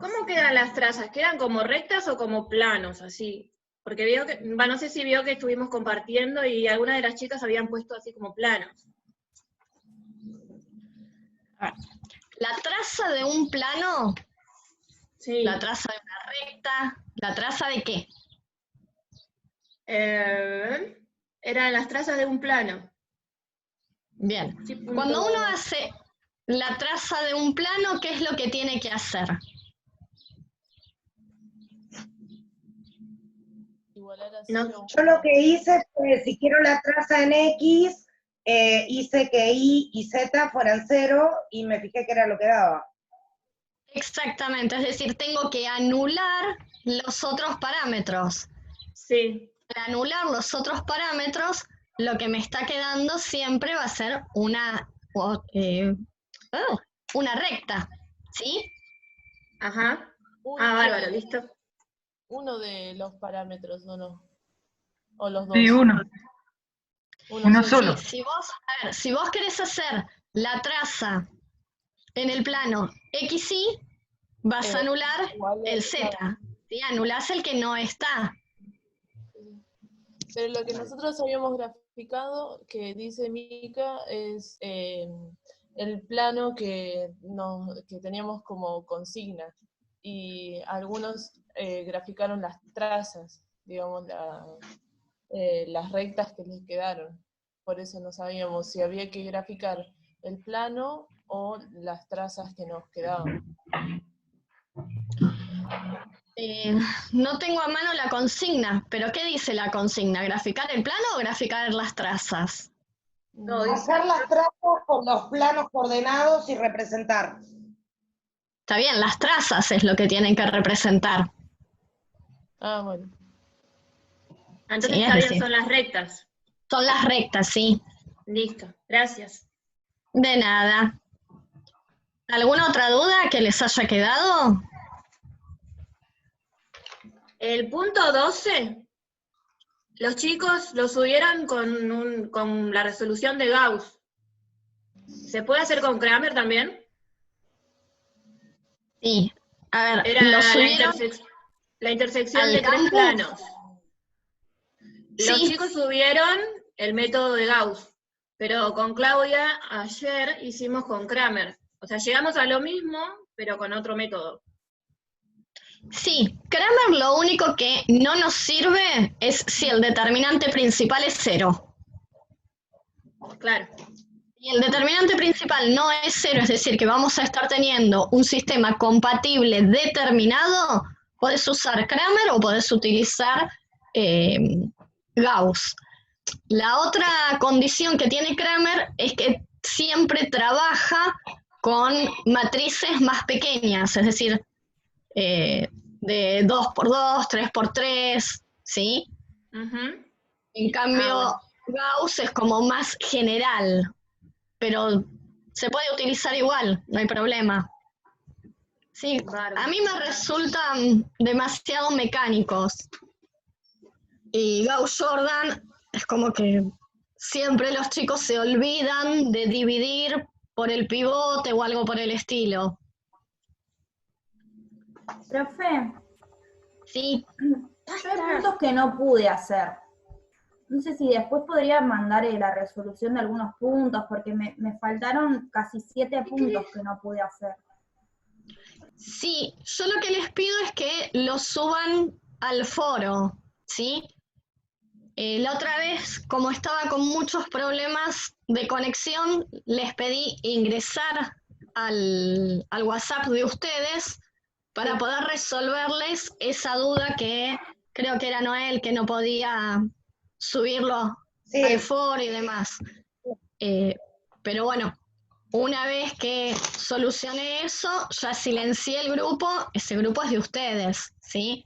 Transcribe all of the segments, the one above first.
¿Cómo quedan las trazas? ¿Quedan como rectas o como planos, así? Porque veo que, no sé si vio que estuvimos compartiendo y algunas de las chicas habían puesto así como planos. A ver, la traza de un plano, Sí. la traza de una recta, ¿la traza de qué? Eran las trazas de un plano. Bien. Sí, Cuando uno hace la traza de un plano, ¿qué es lo que tiene que hacer? Igualar a No, 0. Yo lo que hice fue, si quiero la traza en X, hice que Y y Z fueran 0 y me fijé que era lo que daba. Exactamente, es decir, tengo que anular los otros parámetros. sí. Para anular los otros parámetros, lo que me está quedando siempre va a ser una recta, ¿sí? Ajá. Uno Bárbaro, de- listo. Uno de los parámetros, ¿o no? ¿O los dos? Sí, uno solo. Sí, si vos querés hacer la traza en el plano XY, vas a anular igual el Z, ¿sí? Anulás el que no está. Pero lo que nosotros habíamos graficado, que dice Mica, es el plano que teníamos como consigna. Y algunos graficaron las trazas, digamos, las rectas que les quedaron. Por eso no sabíamos si había que graficar el plano o las trazas que nos quedaban. No tengo a mano la consigna, pero ¿qué dice la consigna? ¿Graficar el plano o graficar las trazas? No, dice, Hacer las trazas con los planos coordenados y representar. Está bien, las trazas es lo que tienen que representar. Ah, bueno. entonces Sí, está es bien, decir, son las rectas. son las rectas, sí. Listo, gracias. De nada. ¿Alguna otra duda que les haya quedado? El punto 12, los chicos lo subieron con la resolución de Gauss. ¿Se puede hacer con Kramer también? Sí. A ver, Era lo la, subieron la intersección al de 3 campo. planos. Los Sí, chicos subieron el método de Gauss, pero con Claudia ayer hicimos con Kramer. O sea, llegamos a lo mismo, pero con otro método. sí. Kramer lo único que no nos sirve es si el determinante principal es 0. Claro. Y el determinante principal no es 0, es decir, que vamos a estar teniendo un sistema compatible determinado, podés usar Kramer o podés utilizar Gauss. La otra condición que tiene Kramer es que siempre trabaja con matrices más pequeñas, es decir, de 2×2, 3×3, ¿sí? Uh-huh. En cambio, Bueno. Gauss es como más general, pero se puede utilizar igual, no hay problema. Sí, a mí me resultan demasiado mecánicos. Y Gauss-Jordan es como que siempre los chicos se olvidan de dividir por el pivote o algo por el estilo. Profe, Sí, yo hay puntos que no pude hacer. No sé si después podría mandar la resolución de algunos puntos, porque me faltaron casi 7 puntos que no pude hacer. sí, yo lo que les pido es que lo suban al foro, ¿sí? La otra vez, como estaba con muchos problemas de conexión, les pedí ingresar al WhatsApp de ustedes para poder resolverles esa duda que creo que era Noel, que no podía subirlo al foro y demás. Pero bueno, una vez que solucioné eso, ya silencié el grupo, ese grupo es de ustedes, ¿sí?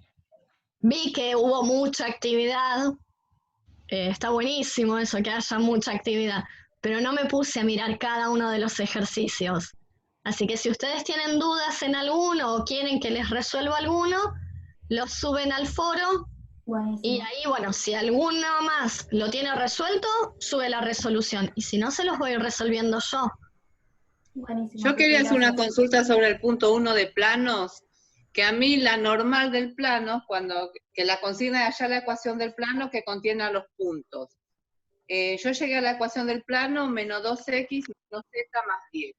Vi que hubo mucha actividad, está buenísimo eso, que haya mucha actividad, pero no me puse a mirar cada uno de los ejercicios. Así que si ustedes tienen dudas en alguno o quieren que les resuelva alguno, los suben al foro. Buenísimo. Y ahí, bueno, si alguno más lo tiene resuelto, sube la resolución. Y si no, se los voy resolviendo yo. Buenísimo. Yo quería hacer una consulta sobre el punto 1 de planos, que a mí la normal del plano, que la consigna de hallar la ecuación del plano que contiene los puntos. Yo llegué a la ecuación del plano, menos 2x menos z más 10.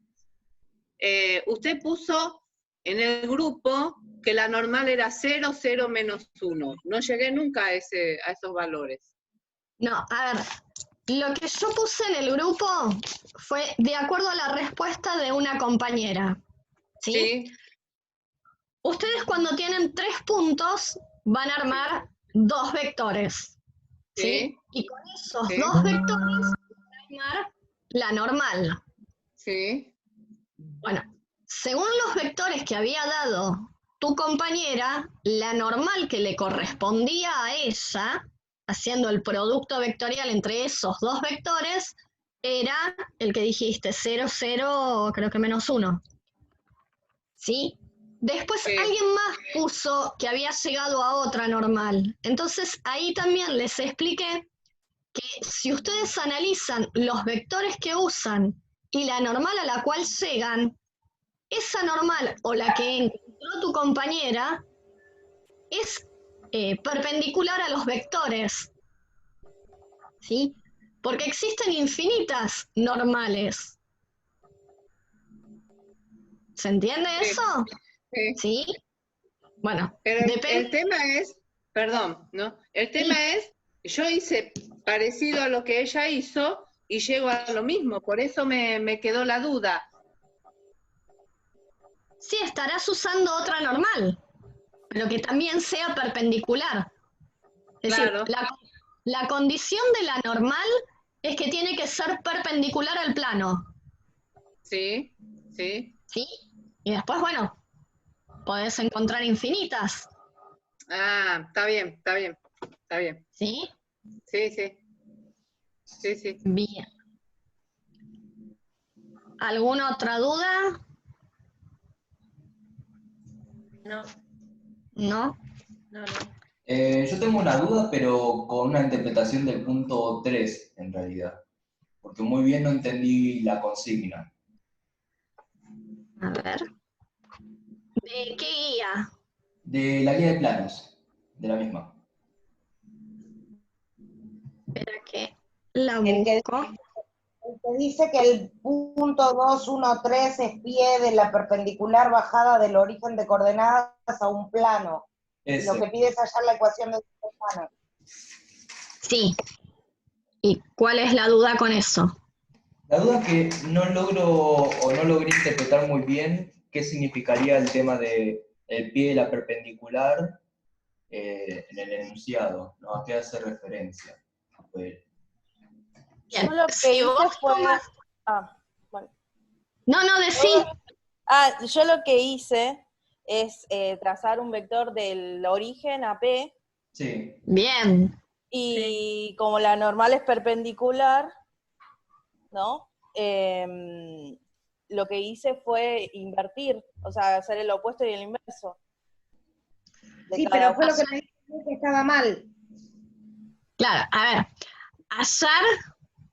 Usted puso en el grupo que la normal era 0, 0, menos 1. No llegué nunca a esos valores. No, a ver, lo que yo puse en el grupo fue de acuerdo a la respuesta de una compañera. ¿Sí? Sí. Ustedes cuando tienen 3 puntos van a armar 2 vectores. ¿Sí? Sí. Y con esos Sí. 2 vectores van a armar la normal. Sí. Bueno, según los vectores que había dado tu compañera, la normal que le correspondía a ella, haciendo el producto vectorial entre esos 2 vectores, era el que dijiste, 0, 0, creo que menos 1. ¿Sí? Después Sí. alguien más puso que había llegado a otra normal. Entonces ahí también les expliqué que si ustedes analizan los vectores que usan y la normal a la cual llegan, esa normal o la que encontró tu compañera es perpendicular a los vectores, ¿sí? Porque existen infinitas normales. ¿Se entiende eso? Sí. ¿Sí? Bueno, Pero depende. el tema es, perdón, ¿no? El tema es, yo hice parecido a lo que ella hizo y llego a lo mismo, por eso me quedó la duda. Sí, estarás usando otra normal, pero que también sea perpendicular. Es Claro. decir, la condición de la normal es que tiene que ser perpendicular al plano. Sí, sí. ¿Sí? Y después, bueno, podés encontrar infinitas. Ah, está bien, está bien, está bien. ¿Sí? Sí, sí. Sí, sí. Bien. ¿Alguna otra duda? No, ¿No? no. Yo tengo una duda, pero con una interpretación del punto 3, en realidad. Porque muy bien no entendí la consigna. A ver. ¿De qué guía? De la guía de planos, de la misma. Espera que la El que busco. dice que el punto 213 es pie de la perpendicular bajada del origen de coordenadas a un plano. Ese. Lo que pide es hallar la ecuación de este plano. Sí. ¿Y cuál es la duda con eso? La duda es que no logré interpretar muy bien qué significaría el tema de el pie de la perpendicular en el enunciado, ¿no? ¿A qué hace referencia? Pues, Bien. Yo lo que Si hice vos fue... tomas... bueno. No, decí. Yo lo que hice es trazar un vector del origen a P, sí. Bien. y como la normal es perpendicular, ¿no? Lo que hice fue invertir, o sea, hacer el opuesto y el inverso. Sí, pero fue lo que me dijo que estaba mal. Claro, a ver. Hallar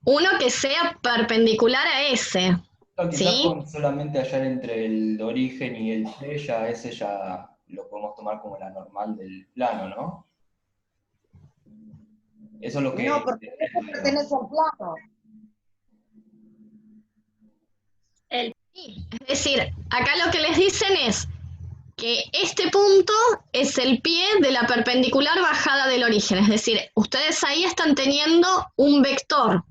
uno que sea perpendicular a ese. No, quizás ¿Sí? con solamente hallar entre el origen y el P, ya ese ya lo podemos tomar como la normal del plano, ¿no? Eso es lo que... No, porque eso pertenece al plano. Sí. Es decir, acá lo que les dicen es que este punto es el pie de la perpendicular bajada del origen. Es decir, ustedes ahí están teniendo un vector.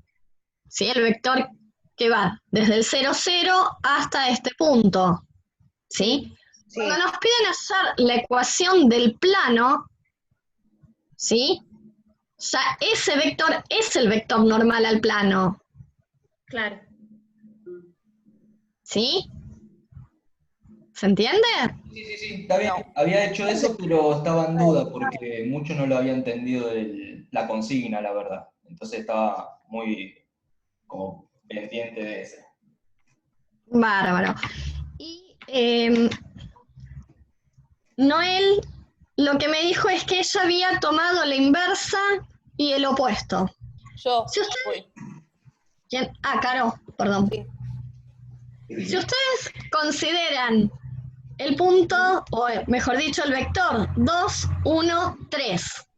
¿Sí? El vector que va desde el 0, 0 hasta este punto. ¿Sí? Sí. Cuando nos piden hallar la ecuación del plano, ¿sí? Ya ese vector es el vector normal al plano. Claro. ¿Sí? ¿Se entiende? Sí, está bien. Había hecho eso, pero estaba en duda porque mucho no lo había entendido la consigna, la verdad. Entonces estaba muy como pendiente de ese. Bárbaro. Y Noel lo que me dijo es que ella había tomado la inversa y el opuesto. Yo Si usted... fui. ¿Quién? Ah, Caro, perdón. Sí. Si ustedes consideran el punto, o mejor dicho, el vector 2, 1, 3.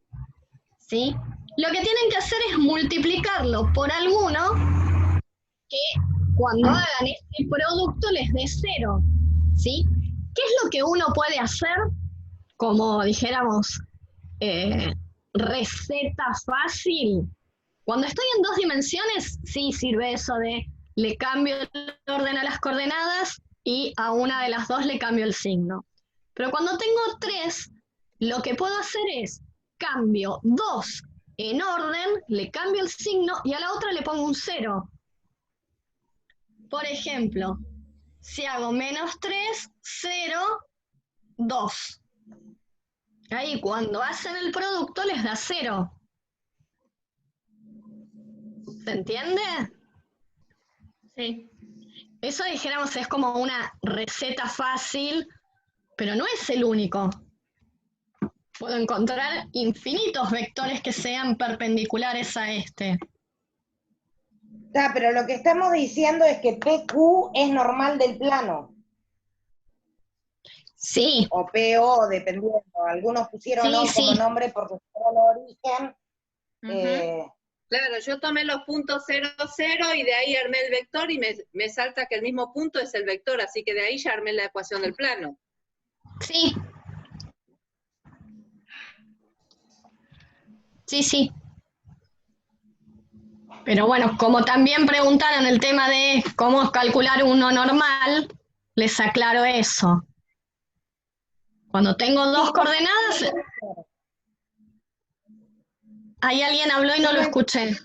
¿Sí? Lo que tienen que hacer es multiplicarlo por alguno que cuando hagan este producto les dé 0. ¿Sí? ¿Qué es lo que uno puede hacer? Como dijéramos, receta fácil. Cuando estoy en 2 dimensiones, sí sirve eso de le cambio el orden a las coordenadas y a una de las dos le cambio el signo. Pero cuando tengo 3, lo que puedo hacer es cambio 2 en orden, le cambio el signo y a la otra le pongo un 0. Por ejemplo, si hago -3, 0, 2. Ahí cuando hacen el producto les da 0. ¿Se entiende? Sí. Eso dijéramos es como una receta fácil, pero no es el único. Puedo encontrar infinitos vectores que sean perpendiculares a este. Pero lo que estamos diciendo es que PQ es normal del plano. Sí. O PO, dependiendo. Algunos pusieron Sí, O como sí. nombre porque fue el origen. Claro, yo tomé los puntos 0, 0 y de ahí armé el vector y me salta que el mismo punto es el vector, así que de ahí ya armé la ecuación del plano. Sí. Sí, sí. Pero bueno, como también preguntaron el tema de cómo calcular uno normal, les aclaro eso. Cuando tengo 2 coordenadas... Ahí alguien habló y no lo escuché.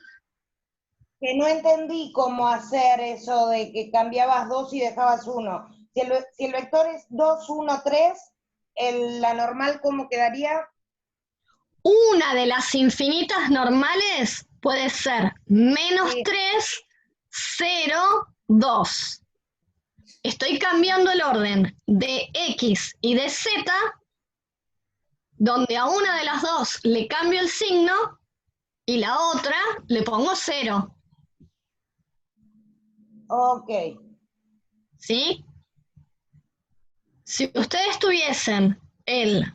Que no entendí cómo hacer eso de que cambiabas 2 y dejabas 1. Si el vector es 2, 1, 3, la normal, ¿cómo quedaría? Una de las infinitas normales puede ser -3, 0, 2. Estoy cambiando el orden de X y de Z, donde a una de las dos le cambio el signo y la otra le pongo 0. Ok. ¿Sí? Si ustedes tuviesen el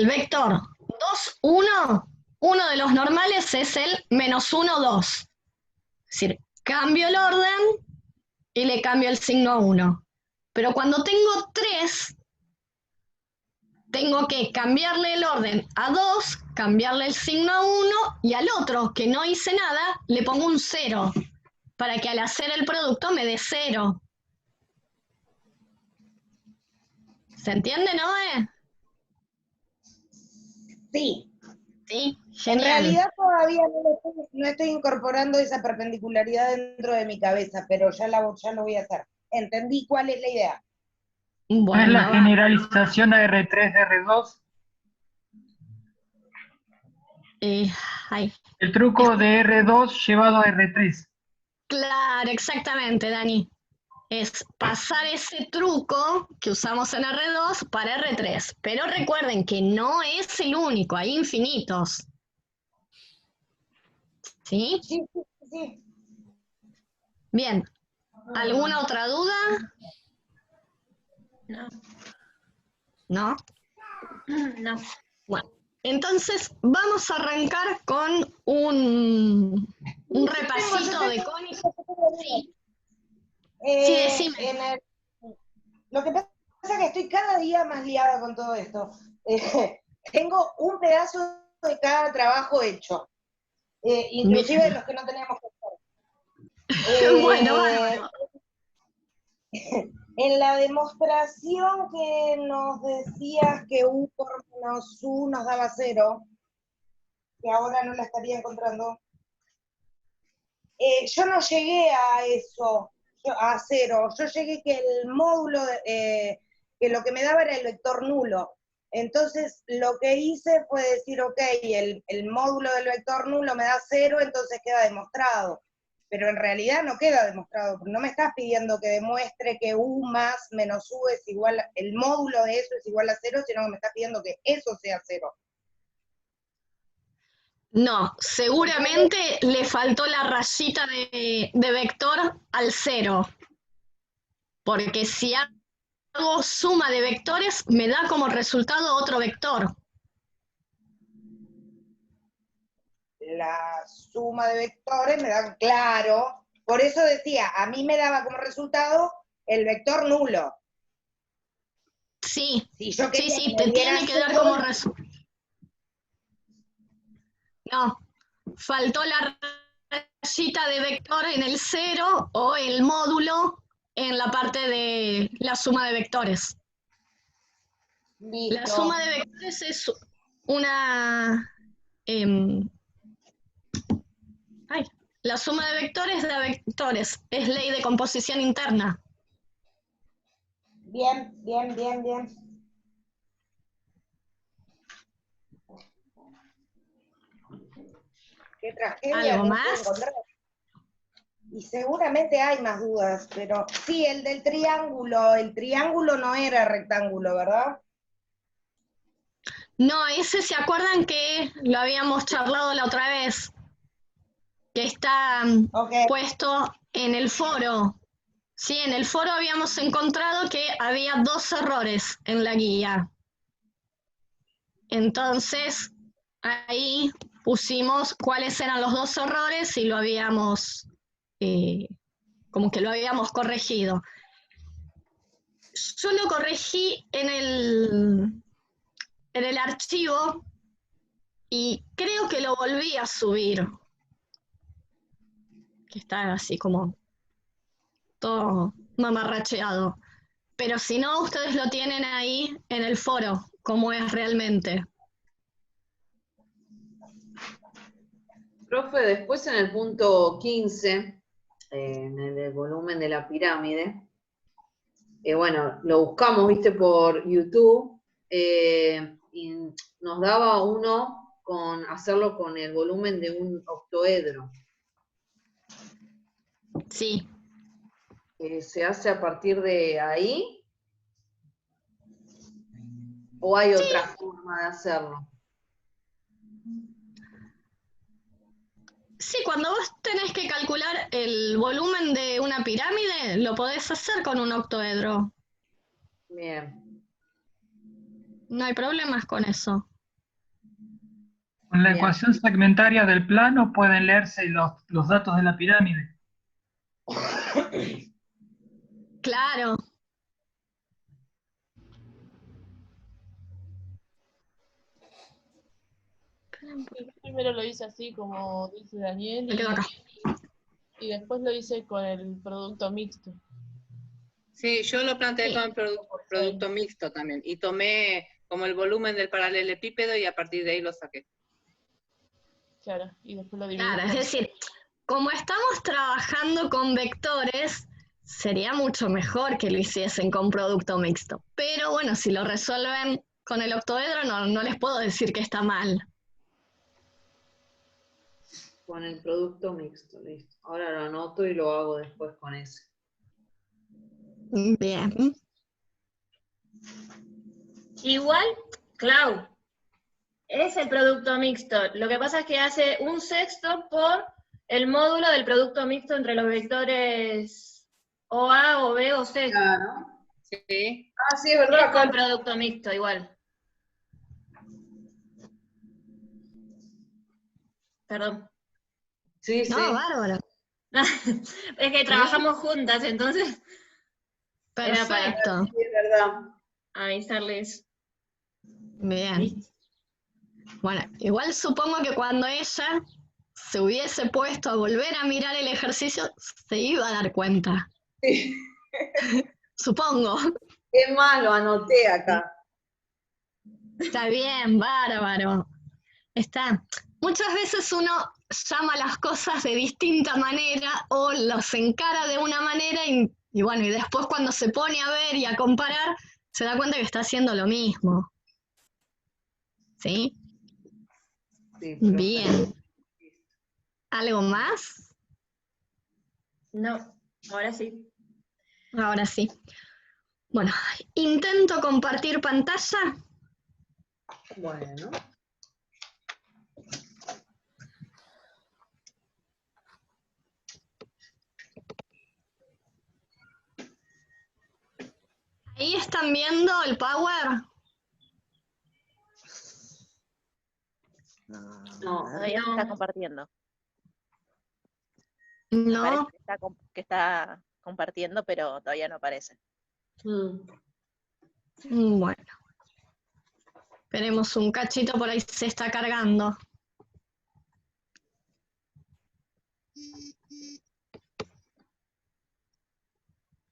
vector 2, 1, uno de los normales es el -1, 2. Es decir, cambio el orden y le cambio el signo a 1. Pero cuando tengo 3, tengo que cambiarle el orden a 2, cambiarle el signo a 1 y al otro, que no hice nada, le pongo un 0, para que al hacer el producto me dé 0. ¿Se entiende, Noé? Sí. Sí, En genial. realidad todavía no estoy incorporando esa perpendicularidad dentro de mi cabeza, pero ya lo voy a hacer. Entendí cuál es la idea. ¿No es la Bueno, generalización a R3 de R2? ay. El truco de R2 llevado a R3. Claro, exactamente, Dani. Es pasar ese truco que usamos en R2 para R3. Pero recuerden que no es el único, hay infinitos. ¿Sí? Sí, sí, sí. Bien. ¿Alguna otra duda? No. ¿No? No. Bueno, entonces vamos a arrancar con un repasito de Connie. Sí. Sí, decime. Lo que pasa es que estoy cada día más liada con todo esto. Tengo un pedazo de cada trabajo hecho, inclusive de los que no teníamos que hacer. Bueno, bárbaro. En la demostración que nos decías que U por -U nos daba 0, que ahora no la estaría encontrando, yo no llegué a eso, a 0. Yo llegué que el módulo, que lo que me daba era el vector nulo. Entonces lo que hice fue decir, ok, el módulo del vector nulo me da 0, entonces queda demostrado. Pero en realidad no queda demostrado, porque no me estás pidiendo que demuestre que U más menos U es igual, el módulo de eso es igual a 0, sino que me estás pidiendo que eso sea 0. No, seguramente le faltó la rayita de vector al 0. Porque si hago suma de vectores, me da como resultado otro vector. La suma de vectores me da claro. Por eso decía, a mí me daba como resultado el vector nulo. Sí, Si yo quería sí, que me te diera tiene que dar cero, como resultado. No, faltó la rayita de vector en el 0 o el módulo en la parte de la suma de vectores. listo. La suma de vectores es una... la suma de vectores da vectores, es ley de composición interna. Bien, bien, bien, bien. Qué tragedia. ¿Algo no más? puedo encontrar. Y seguramente hay más dudas, pero sí, el del triángulo no era rectángulo, ¿verdad? No, ese se acuerdan que lo habíamos charlado la otra vez, que está Ok. puesto en el foro. Sí, en el foro habíamos encontrado que había 2 errores en la guía. Entonces, ahí pusimos cuáles eran los 2 errores y lo habíamos, como que lo habíamos corregido. Yo lo corregí en el archivo y creo que lo volví a subir. Que está así como todo mamarracheado. Pero si no, ustedes lo tienen ahí en el foro, como es realmente. Profe, después en el punto 15, en el volumen de la pirámide, bueno, lo buscamos, viste, por YouTube, y nos daba uno con hacerlo con el volumen de un octoedro. Sí. ¿Se hace a partir de ahí? ¿O hay otra forma de hacerlo? Sí, cuando vos tenés que calcular el volumen de una pirámide, lo podés hacer con un octoedro. Bien. No hay problemas con eso. Con la Bien. ecuación segmentaria del plano pueden leerse los datos de la pirámide. Claro. Yo primero lo hice así, como dice Daniel, Me quedo acá. y después lo hice con el producto mixto. Sí, yo lo planteé Sí. con el producto mixto también. Y tomé como el volumen del paralelepípedo y a partir de ahí lo saqué. Claro, y después lo dividí. Claro, es decir, como estamos trabajando con vectores, sería mucho mejor que lo hiciesen con producto mixto. Pero bueno, si lo resuelven con el octoedro, no les puedo decir que está mal. Con el producto mixto, listo. Ahora lo anoto y lo hago después con ese. Bien. Igual, Clau, es el producto mixto. Lo que pasa es que hace 1/6 por el módulo del producto mixto entre los vectores o A, o B, o C. Claro. Sí. Ah, sí, es verdad. Es con producto mixto igual. Sí. Sí, No, sí. bárbaro. Es que trabajamos juntas, entonces era para Perfecto. Sí, es verdad. avisarles. Bien. ¿Listo? Bueno, igual supongo que cuando ella se hubiese puesto a volver a mirar el ejercicio, se iba a dar cuenta. Sí. Supongo. Qué más, lo anoté acá. Está bien, bárbaro. Está. Muchas veces uno llama las cosas de distinta manera o los encara de una manera y bueno, y después cuando se pone a ver y a comparar, se da cuenta que está haciendo lo mismo. ¿Sí? Sí, profe. Bien. ¿Algo más? No, ahora sí. Ahora sí. Bueno, intento compartir pantalla. Bueno. Ahí están viendo el power. Todavía no está compartiendo. No. Parece que está compartiendo, pero todavía no aparece. Bueno. Esperemos un cachito, por ahí se está cargando.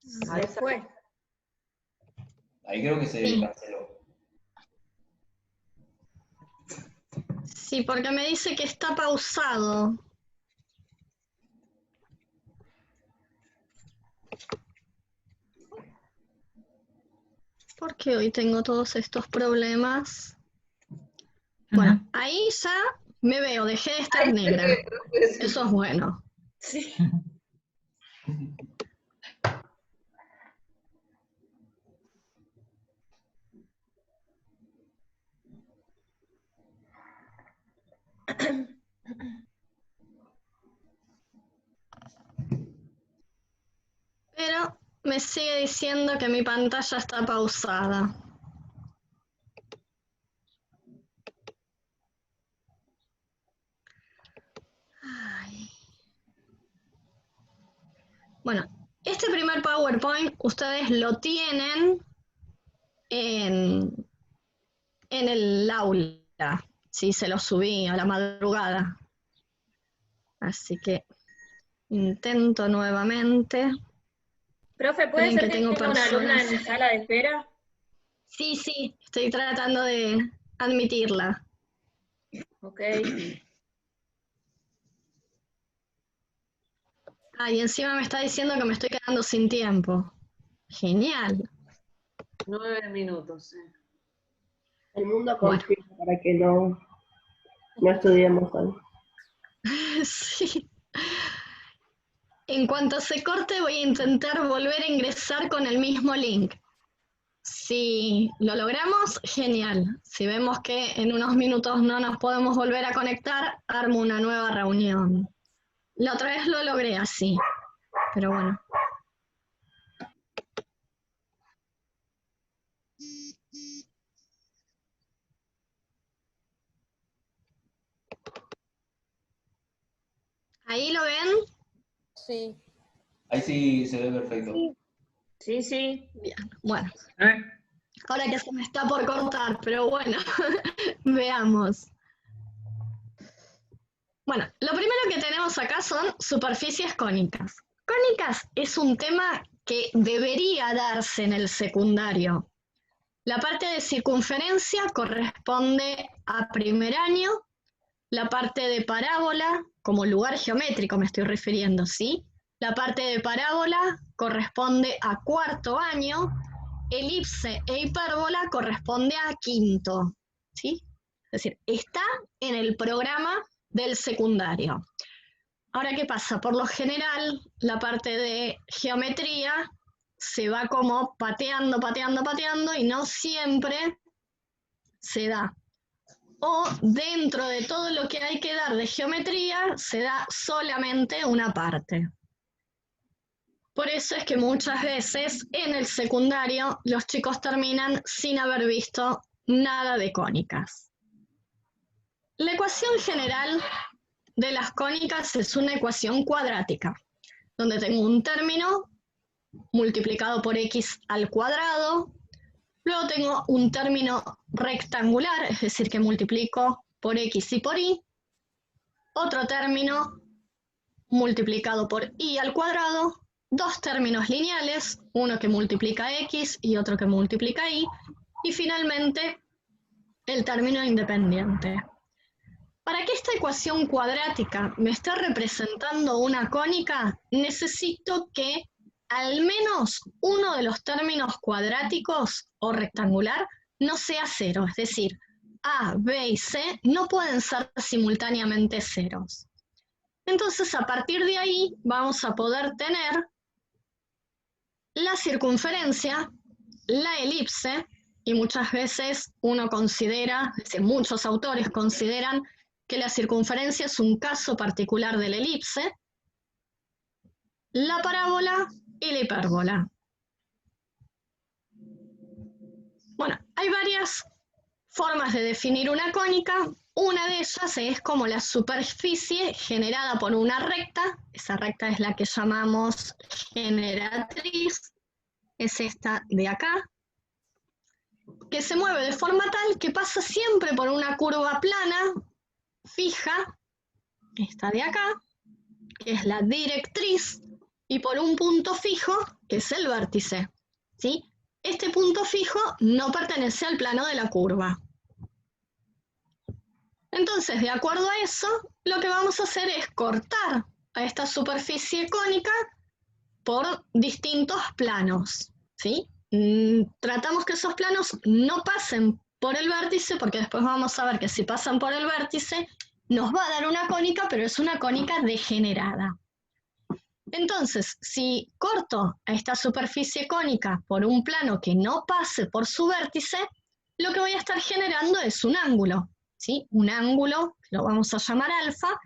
Se fue. Ahí creo que se Sí. canceló. Sí, porque me dice que está pausado. ¿Por qué hoy tengo todos estos problemas? Bueno, ahí ya me veo, dejé de estar negra. Eso es bueno. Sí. Pero me sigue diciendo que mi pantalla está pausada. Ay. Bueno, este primer PowerPoint ustedes lo tienen en el aula. Sí, se lo subí a la madrugada. Así que intento nuevamente. Profe, ¿puede Esperen ser que que tengo tenga una alumna personas. en sala de espera? Sí, estoy tratando de admitirla. Ok. Y encima me está diciendo que me estoy quedando sin tiempo. Genial. 9 minutos. El mundo Bueno. conspira para que no estudiemos hoy. Sí. En cuanto se corte, voy a intentar volver a ingresar con el mismo link. Si lo logramos, genial. Si vemos que en unos minutos no nos podemos volver a conectar, armo una nueva reunión. La otra vez lo logré así, pero bueno. ¿Ahí lo ven? Sí. Ahí sí se ve perfecto. Sí. Bien, bueno. Ahora que se me está por cortar, pero bueno, veamos. Bueno, lo primero que tenemos acá son superficies cónicas. Cónicas es un tema que debería darse en el secundario. La parte de circunferencia corresponde a primer año, la parte de parábola, como lugar geométrico me estoy refiriendo, ¿sí? La parte de parábola corresponde a cuarto año, elipse e hipérbola corresponde a quinto, ¿sí? Es decir, está en el programa del secundario. Ahora, ¿qué pasa? Por lo general, la parte de geometría se va como pateando y no siempre se da. O dentro de todo lo que hay que dar de geometría, se da solamente una parte. Por eso es que muchas veces en el secundario los chicos terminan sin haber visto nada de cónicas. La ecuación general de las cónicas es una ecuación cuadrática, donde tengo un término multiplicado por x al cuadrado, luego tengo un término rectangular, es decir, que multiplico por x y por y, otro término multiplicado por y al cuadrado, dos términos lineales, uno que multiplica x y otro que multiplica y finalmente el término independiente. Para que esta ecuación cuadrática me esté representando una cónica, necesito que al menos uno de los términos cuadráticos o rectangular no sea cero, es decir, A, B y C no pueden ser simultáneamente ceros. Entonces, a partir de ahí, vamos a poder tener la circunferencia, la elipse, y muchas veces uno considera, es decir, muchos autores consideran que la circunferencia es un caso particular de la elipse, la parábola y la hipérbola. varias formas de definir una cónica. Una de ellas es como la superficie generada por una recta. Esa recta es la que llamamos generatriz. Es esta de acá, que se mueve de forma tal que pasa siempre por una curva plana, fija, esta de acá, que es la directriz, y por un punto fijo, que es el vértice, ¿sí? Este punto fijo no pertenece al plano de la curva. Entonces, de acuerdo a eso, lo que vamos a hacer es cortar a esta superficie cónica por distintos planos, ¿sí? Tratamos que esos planos no pasen por el vértice, porque después vamos a ver que si pasan por el vértice, nos va a dar una cónica, pero es una cónica degenerada. Entonces, si corto a esta superficie cónica por un plano que no pase por su vértice, lo que voy a estar generando es un ángulo, ¿sí? Un ángulo, lo vamos a llamar alfa,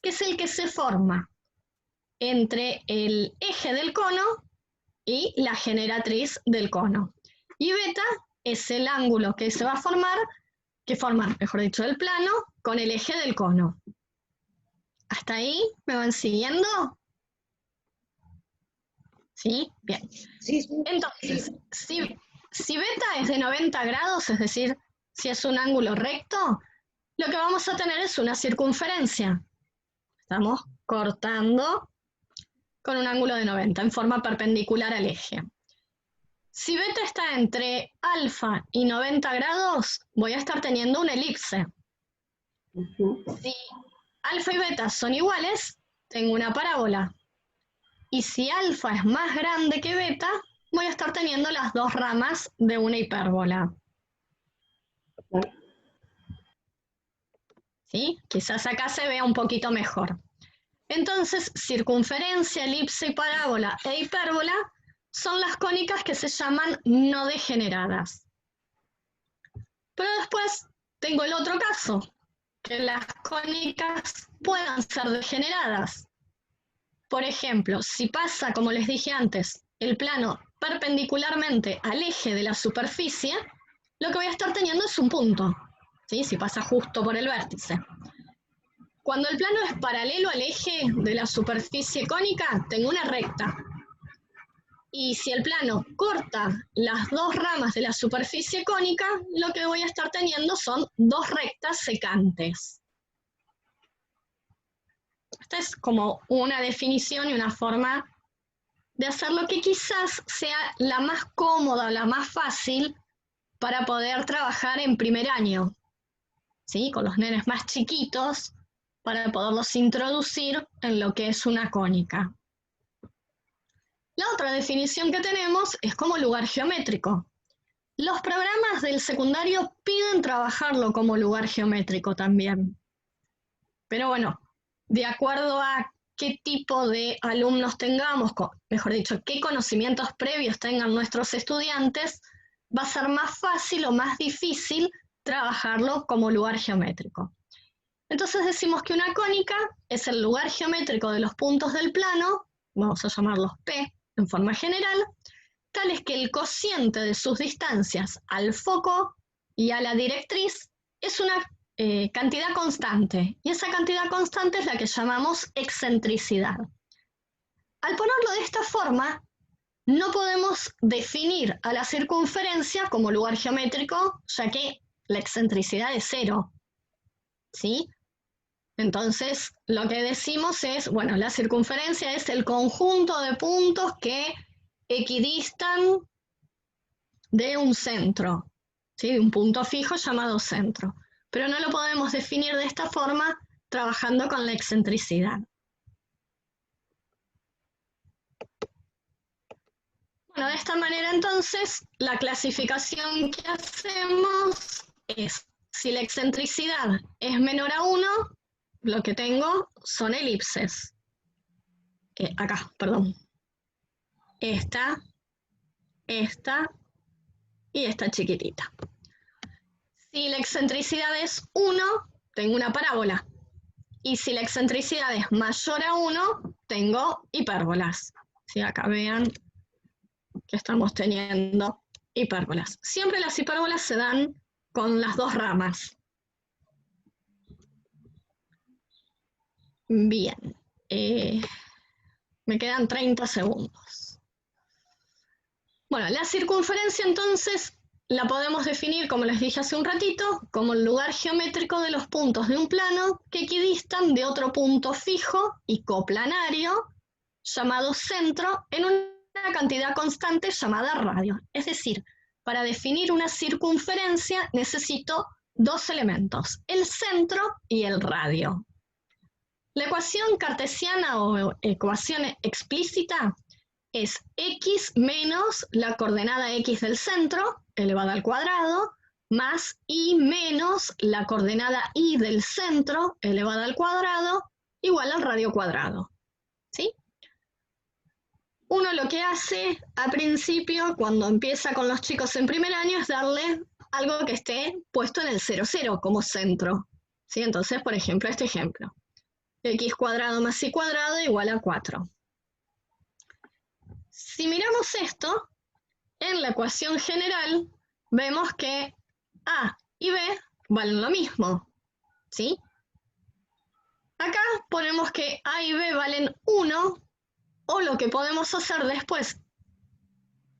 que es el que se forma entre el eje del cono y la generatriz del cono. Y beta es el ángulo que se va a formar, que forma, mejor dicho, el plano con el eje del cono. ¿Hasta ahí me van siguiendo? ¿Sí? Bien. Sí. Entonces, si beta es de 90 grados, es decir, si es un ángulo recto, lo que vamos a tener es una circunferencia. Estamos cortando con un ángulo de 90 en forma perpendicular al eje. Si beta está entre alfa y 90 grados, voy a estar teniendo una elipse. Si alfa y beta son iguales, tengo una parábola. Y si alfa es más grande que beta, voy a estar teniendo las dos ramas de una hipérbola. ¿Sí? Quizás acá se vea un poquito mejor. Entonces, circunferencia, elipse, parábola e hipérbola son las cónicas que se llaman no degeneradas. Pero después tengo el otro caso, que las cónicas puedan ser degeneradas. Por ejemplo, si pasa, como les dije antes, el plano perpendicularmente al eje de la superficie, lo que voy a estar teniendo es un punto, ¿sí? Si pasa justo por el vértice. Cuando el plano es paralelo al eje de la superficie cónica, tengo una recta. Y si el plano corta las dos ramas de la superficie cónica, lo que voy a estar teniendo son dos rectas secantes. Esta es como una definición y una forma de hacerlo que quizás sea la más cómoda o la más fácil para poder trabajar en primer año, ¿sí? Con los nenes más chiquitos, para poderlos introducir en lo que es una cónica. La otra definición que tenemos es como lugar geométrico. Los programas del secundario piden trabajarlo como lugar geométrico también. Pero bueno, de acuerdo a qué tipo de alumnos tengamos, mejor dicho, qué conocimientos previos tengan nuestros estudiantes, va a ser más fácil o más difícil trabajarlo como lugar geométrico. Entonces decimos que una cónica es el lugar geométrico de los puntos del plano, vamos a llamarlos P en forma general, tal es que el cociente de sus distancias al foco y a la directriz es una cantidad constante, y esa cantidad constante es la que llamamos excentricidad. Al ponerlo de esta forma, no podemos definir a la circunferencia como lugar geométrico, ya que la excentricidad es 0, ¿sí? Entonces, lo que decimos es, bueno, la circunferencia es el conjunto de puntos que equidistan de un centro, ¿sí? De un punto fijo llamado centro. Pero no lo podemos definir de esta forma trabajando con la excentricidad. Bueno, de esta manera entonces, la clasificación que hacemos es, si la excentricidad es menor a 1, lo que tengo son elipses. Acá, perdón. Esta y esta chiquitita. Si la excentricidad es 1, tengo una parábola. Y si la excentricidad es mayor a 1, tengo hipérbolas. ¿Sí? Acá vean que estamos teniendo hipérbolas. Siempre las hipérbolas se dan con las dos ramas. Bien. Me quedan 30 segundos. Bueno, la circunferencia entonces la podemos definir, como les dije hace un ratito, como el lugar geométrico de los puntos de un plano que equidistan de otro punto fijo y coplanario llamado centro en una cantidad constante llamada radio. Es decir, para definir una circunferencia necesito dos elementos, el centro y el radio. La ecuación cartesiana o ecuación explícita es x menos la coordenada x del centro, elevada al cuadrado, más y menos la coordenada y del centro, elevada al cuadrado, igual al radio cuadrado. ¿Sí? Uno lo que hace a principio, cuando empieza con los chicos en primer año, es darle algo que esté puesto en el 0, 0 como centro. ¿Sí? Entonces, por ejemplo, este ejemplo. X cuadrado más y cuadrado igual a 4. Si miramos esto, en la ecuación general, vemos que A y B valen lo mismo, ¿sí? Acá ponemos que A y B valen 1, o lo que podemos hacer después,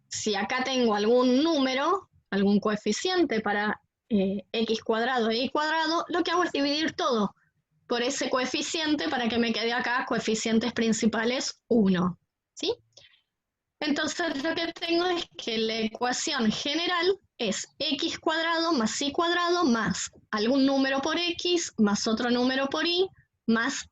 si acá tengo algún número, algún coeficiente para x cuadrado e y cuadrado, lo que hago es dividir todo por ese coeficiente para que me quede acá coeficientes principales 1, ¿sí? Entonces lo que tengo es que la ecuación general es x cuadrado más y cuadrado más algún número por x más otro número por y más